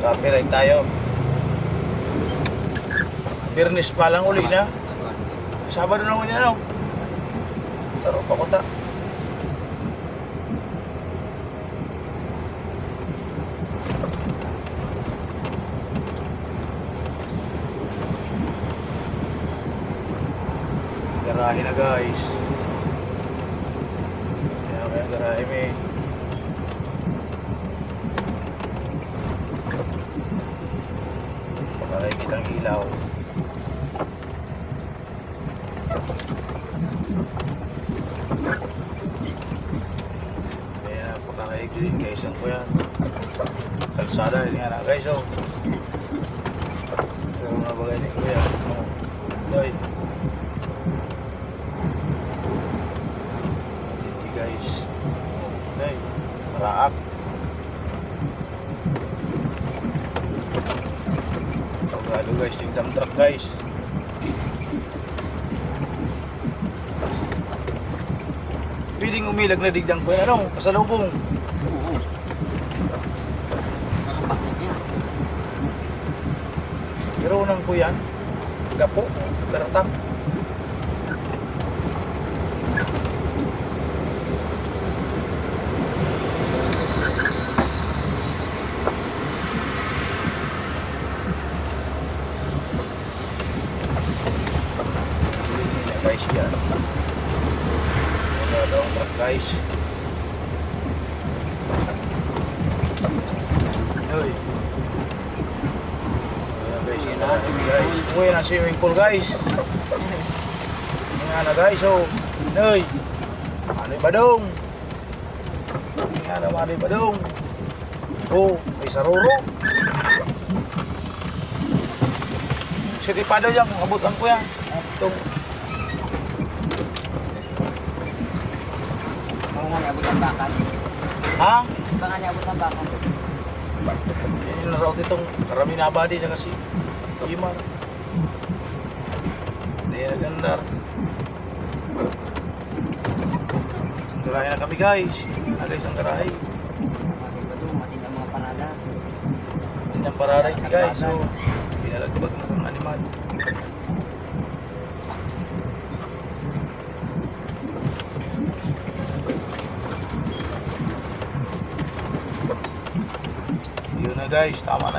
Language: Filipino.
Copyright tayo. Birnis pa lang uli na. Sabado na ulit na. Sarap pa kota. Garahe na guys. Kaya garahe may. Pakaray kitang ilaw. Kaya pakaray din guys ang ko yan. Kalsada ini nga na guys oh. Pero nga bagay ni kuya. Doy. Matindi guys. Doy. Maraak. Pagkalo guys, yung dump truck guys. Pwedeng umilag na digdang ko yan, ano? Pasalubong. Oo. Nakapakit niya. Pero unang ko yan. Gapo, karatak. Ini guys yan. Wala daw ang truck guys. Uy. Wala guys, yun na guys. Umuwi ng swimming pool guys. Nga na guys, oh. Uy. Mali badong. Nga na mali badong. Oh, may saruro. Sitipado yan, abutan ko yan. Itong Baka nga niabot ang bakal. ha? Baka niabot ang bakal. Yan na raw itong karami na abadi niya kasi Imar. Hindi na gandar. Garahe na kami guys. Alis ang garahe. Bakit ba doon? Matin ang mga panada. Tingnan pararay guys. So, pinalagbag na ng animal. Yun na guys, tama na.